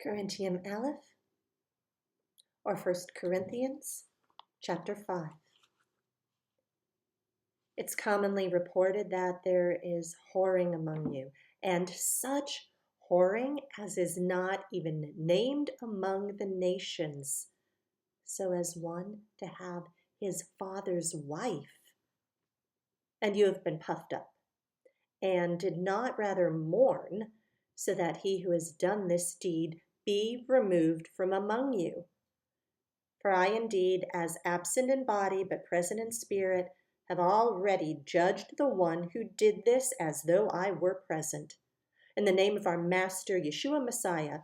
Corinthian Aleph, or 1 Corinthians, chapter 5. It's commonly reported that there is whoring among you, and such whoring as is not even named among the nations, so as one to have his father's wife. And you have been puffed up, and did not rather mourn, so that he who has done this deed be removed from among you. For I indeed, as absent in body but present in spirit, have already judged the one who did this as though I were present. In the name of our Master Yeshua Messiah,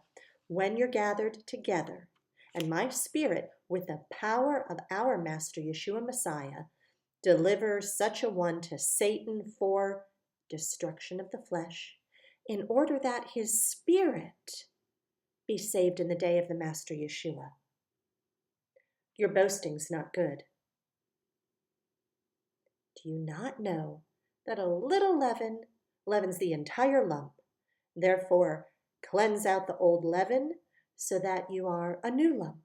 when you're gathered together, and my spirit, with the power of our Master Yeshua Messiah, delivers such a one to Satan for destruction of the flesh, in order that his spirit be saved in the day of the Master Yeshua. Your boasting's not good. Do you not know that a little leaven leavens the entire lump? Therefore, cleanse out the old leaven, so that you are a new lump,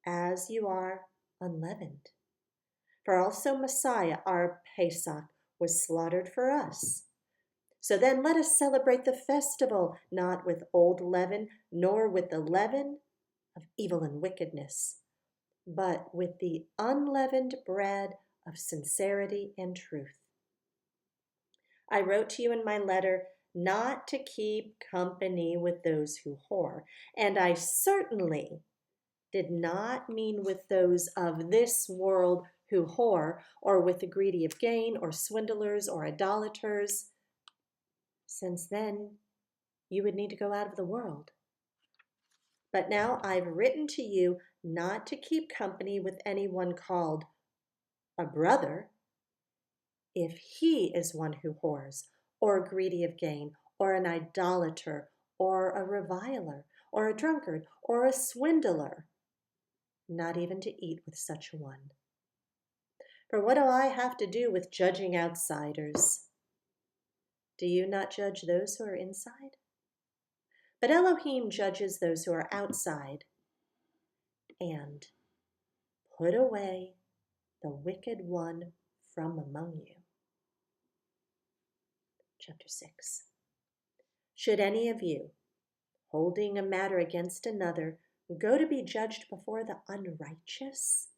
as you are unleavened. For also Messiah, our Pesach, was slaughtered for us. So then let us celebrate the festival, not with old leaven, nor with the leaven of evil and wickedness, but with the unleavened bread of sincerity and truth. I wrote to you in my letter not to keep company with those who whore, and I certainly did not mean with those of this world who whore, or with the greedy of gain, or swindlers, or idolaters, since then you would need to go out of the world. But now I've written to you not to keep company with anyone called a brother, if he is one who whores, or greedy of gain, or an idolater, or a reviler, or a drunkard, or a swindler, not even to eat with such a one. For what do I have to do with judging outsiders? Do you not judge those who are inside? But Elohim judges those who are outside. And put away the wicked one from among you. Chapter 6. Should any of you, holding a matter against another, go to be judged before the unrighteous,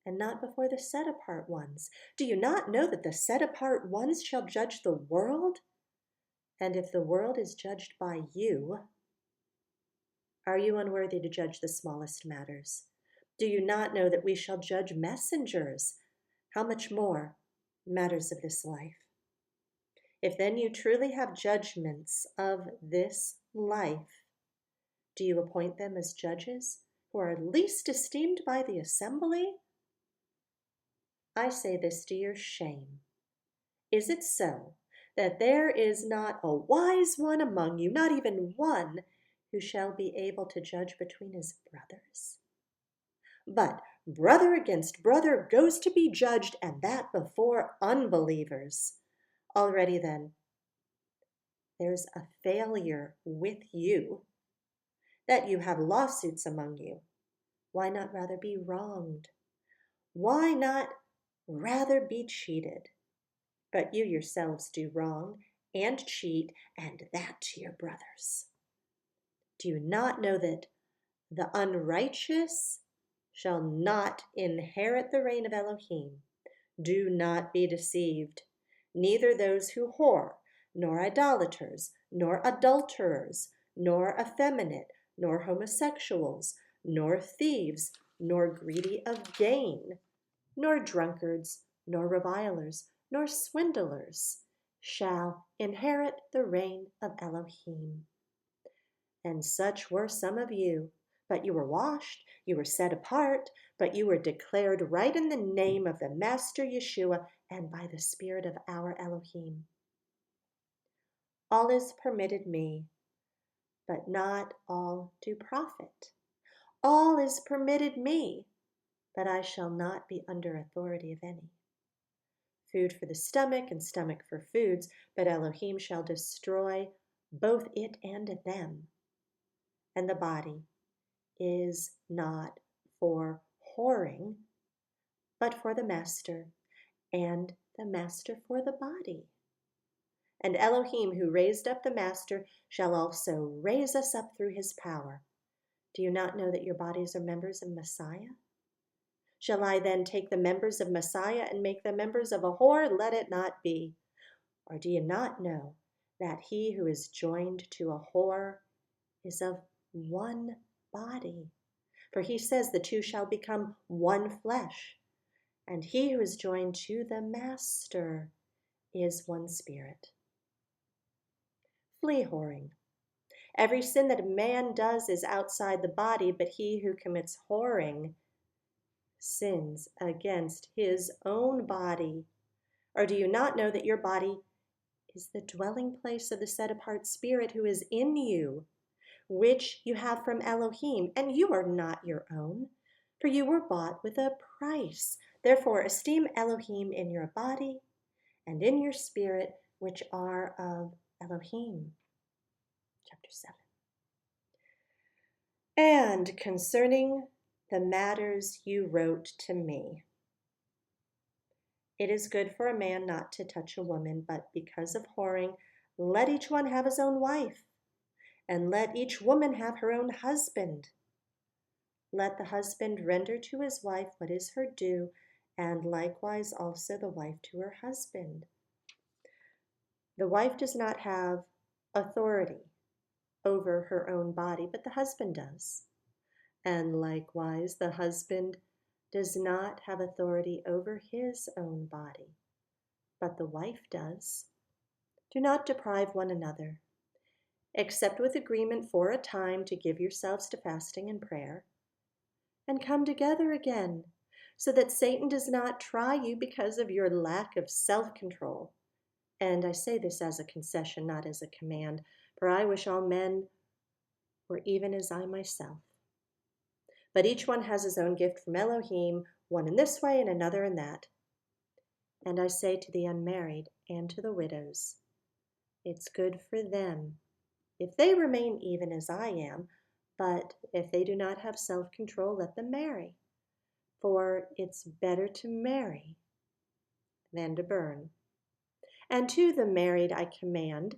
and not before the set-apart ones? Do you not know that the set-apart ones shall judge the world? And if the world is judged by you, are you unworthy to judge the smallest matters? Do you not know that we shall judge messengers? How much more matters of this life? If then you truly have judgments of this life, do you appoint them as judges who are least esteemed by the assembly? I say this to your shame. Is it so that there is not a wise one among you, not even one, who shall be able to judge between his brothers? But brother against brother goes to be judged, and that before unbelievers. Already then, there's a failure with you, that you have lawsuits among you. Why not rather be wronged? Why not rather be cheated? But you yourselves do wrong and cheat, and that to your brothers. Do you not know that the unrighteous shall not inherit the reign of Elohim? Do not be deceived. Neither those who whore, nor idolaters, nor adulterers, nor effeminate, nor homosexuals, nor thieves, nor greedy of gain, nor drunkards, nor revilers, nor swindlers shall inherit the reign of Elohim. And such were some of you, but you were washed, you were set apart, but you were declared right in the name of the Master Yeshua and by the Spirit of our Elohim. All is permitted me, but not all do profit. All is permitted me, but I shall not be under authority of any. Food for the stomach and stomach for foods, but Elohim shall destroy both it and them. and the body is not for whoring, but for the master, and the master for the body. And Elohim, who raised up the master, shall also raise us up through his power. Do you not know that your bodies are members of Messiah? Shall I then take the members of Messiah and make them members of a whore? Let it not be. Or do you not know that he who is joined to a whore is of one body? For he says the two shall become one flesh. And he who is joined to the master is one spirit. Flee whoring. Every sin that a man does is outside the body, but he who commits whoring sins against his own body. Or do you not know that your body is the dwelling place of the set-apart Spirit who is in you, which you have from Elohim, and you are not your own, for you were bought with a price. Therefore esteem Elohim in your body and in your spirit, which are of Elohim. Chapter 7. And concerning the matters you wrote to me, it is good for a man not to touch a woman, but because of whoring, let each one have his own wife, and let each woman have her own husband. Let the husband render to his wife what is her due, and likewise also the wife to her husband. The wife does not have authority over her own body, but the husband does. And likewise, the husband does not have authority over his own body, but the wife does. Do not deprive one another, except with agreement for a time to give yourselves to fasting and prayer, and come together again, so that Satan does not try you because of your lack of self-control. And I say this as a concession, not as a command, for I wish all men were even as I myself. But each one has his own gift from Elohim, one in this way and another in that. And I say to the unmarried and to the widows, it's good for them if they remain even as I am, but if they do not have self-control, let them marry. For it's better to marry than to burn. And to the married I command,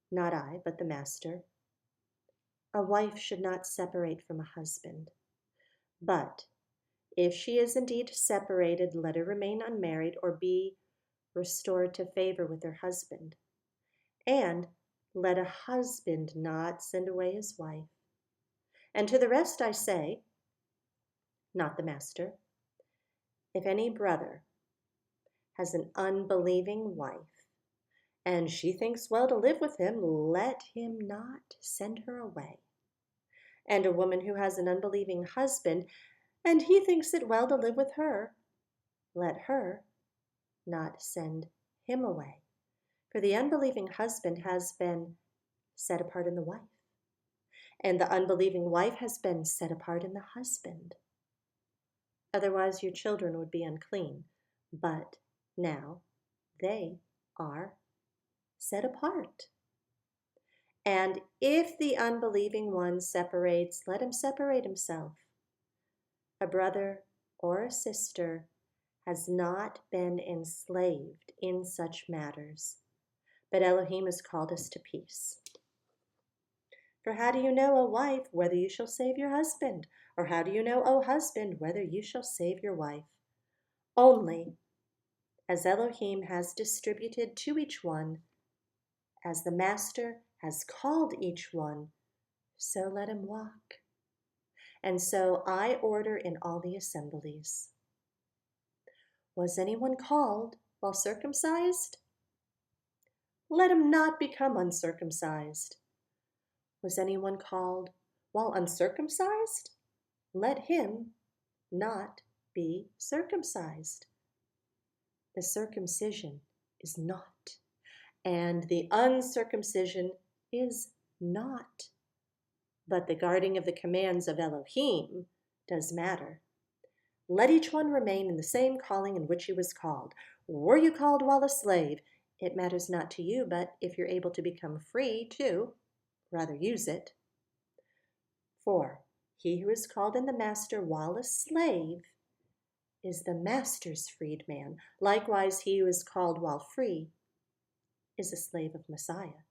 not I, but the master, a wife should not separate from a husband. But if she is indeed separated, let her remain unmarried or be restored to favor with her husband. And let a husband not send away his wife. And to the rest I say, not the master, if any brother has an unbelieving wife, and she thinks well to live with him, let him not send her away. And a woman who has an unbelieving husband, and he thinks it well to live with her, let her not send him away. For the unbelieving husband has been set apart in the wife, and the unbelieving wife has been set apart in the husband. Otherwise your children would be unclean, but now they are set apart. And if the unbelieving one separates, let him separate himself. A brother or a sister has not been enslaved in such matters, but Elohim has called us to peace. For how do you know, O wife, whether you shall save your husband? Or how do you know, O husband, whether you shall save your wife? Only as Elohim has distributed to each one, as the master has called each one, so let him walk. And so I order in all the assemblies. Was anyone called while circumcised? Let him not become uncircumcised. Was anyone called while uncircumcised? Let him not be circumcised. The circumcision is not, and the uncircumcision is not. But the guarding of the commands of Elohim does matter. Let each one remain in the same calling in which he was called. Were you called while a slave? It matters not to you, but if you're able to become free too, rather use it. For he who is called in the master while a slave is the master's freedman. Likewise, he who is called while free is a slave of Messiah.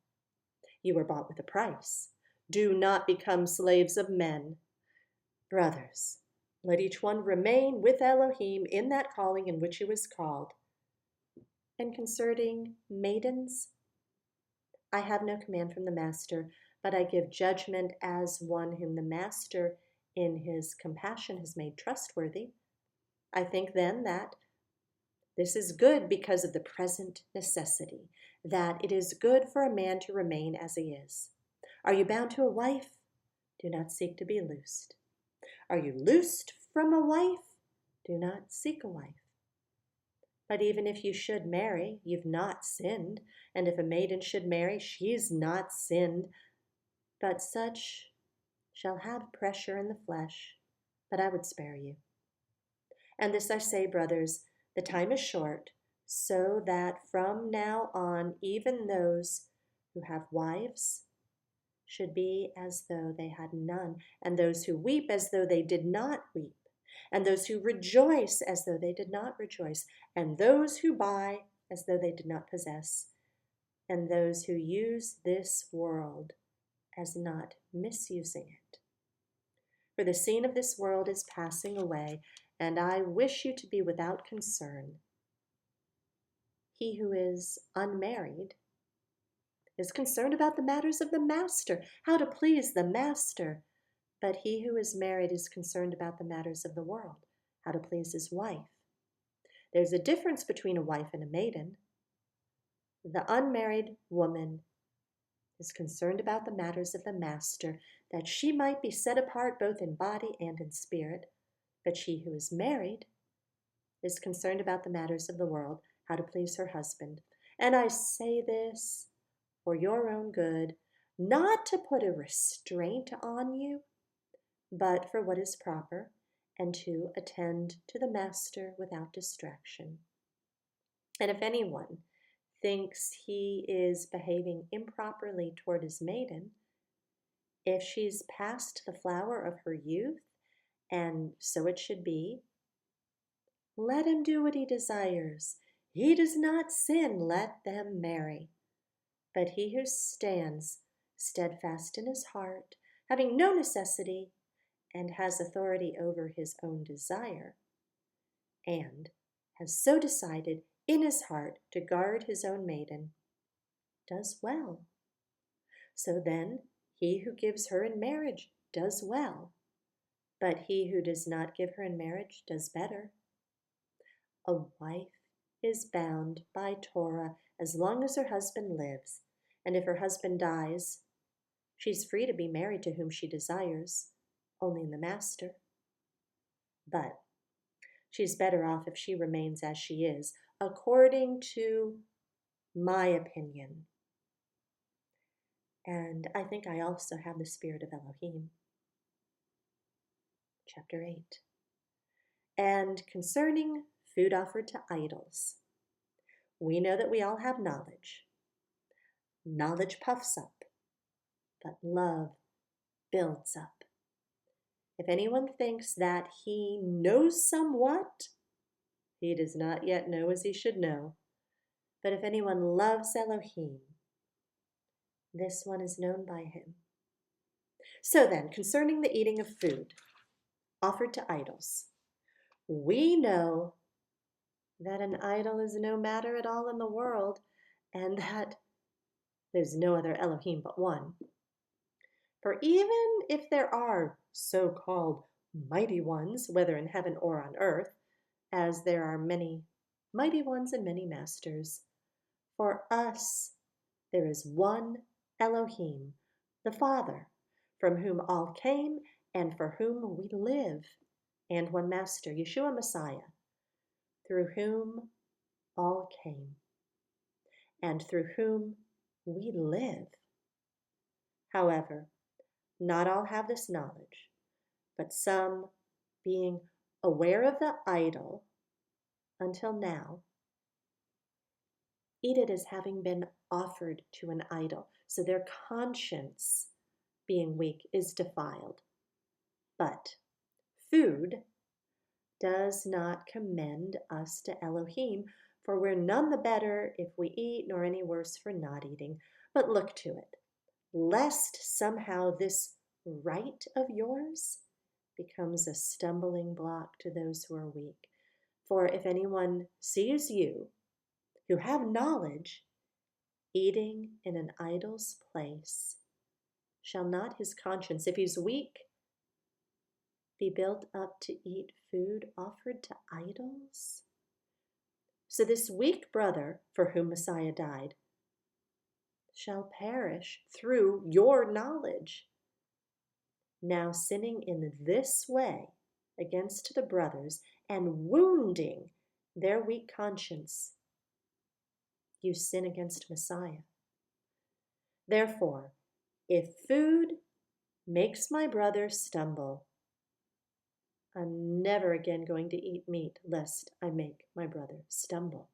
You were bought with a price. Do not become slaves of men. Brothers, let each one remain with Elohim in that calling in which he was called. And concerning maidens, I have no command from the master, but I give judgment as one whom the master in his compassion has made trustworthy. I think then that this is good because of the present necessity, that it is good for a man to remain as he is. Are you bound to a wife? Do not seek to be loosed. Are you loosed from a wife? Do not seek a wife. But even if you should marry, you've not sinned. And if a maiden should marry, she's not sinned. But such shall have pressure in the flesh. But I would spare you. And this I say, brothers, the time is short, so that from now on, even those who have wives should be as though they had none, and those who weep as though they did not weep, and those who rejoice as though they did not rejoice, and those who buy as though they did not possess, and those who use this world as not misusing it. For the scene of this world is passing away, and I wish you to be without concern. He who is unmarried is concerned about the matters of the master, how to please the master. But he who is married is concerned about the matters of the world, how to please his wife. There's a difference between a wife and a maiden. The unmarried woman is concerned about the matters of the master, that she might be set apart both in body and in spirit. But she who is married is concerned about the matters of the world, how to please her husband. And I say this for your own good, not to put a restraint on you, but for what is proper, and to attend to the master without distraction. And if anyone thinks he is behaving improperly toward his maiden, if she's past the flower of her youth, and so it should be, let him do what he desires. He does not sin, let them marry. But he who stands steadfast in his heart, having no necessity, and has authority over his own desire, and has so decided in his heart to guard his own maiden, does well. So then, he who gives her in marriage does well, but he who does not give her in marriage does better. A wife is bound by Torah as long as her husband lives, and if her husband dies, she's free to be married to whom she desires, only in the master. But she's better off if she remains as she is, according to my opinion. And I think I also have the spirit of Elohim. Chapter 8. And concerning food offered to idols, we know that we all have knowledge. Knowledge puffs up, but love builds up. If anyone thinks that he knows somewhat, he does not yet know as he should know. But if anyone loves Elohim, this one is known by him. So then, concerning the eating of food offered to idols, we know that an idol is no matter at all in the world, and that there's no other Elohim but one. For even if there are so-called mighty ones, whether in heaven or on earth, as there are many mighty ones and many masters, for us there is one Elohim, the Father, from whom all came and for whom we live, and one Master, Yeshua Messiah, through whom all came, and through whom we live. However, not all have this knowledge, but some, being aware of the idol until now, eat it as having been offered to an idol, so their conscience, being weak, is defiled. But food does not commend us to Elohim, for we're none the better if we eat, nor any worse for not eating. But look to it, lest somehow this right of yours becomes a stumbling block to those who are weak. For if anyone sees you, who have knowledge, eating in an idol's place, shall not his conscience, if he's weak, be built up to eat food offered to idols? So this weak brother for whom Messiah died shall perish through your knowledge. Now sinning in this way against the brothers and wounding their weak conscience, you sin against Messiah. Therefore, if food makes my brother stumble, I'm never again going to eat meat lest I make my brother stumble.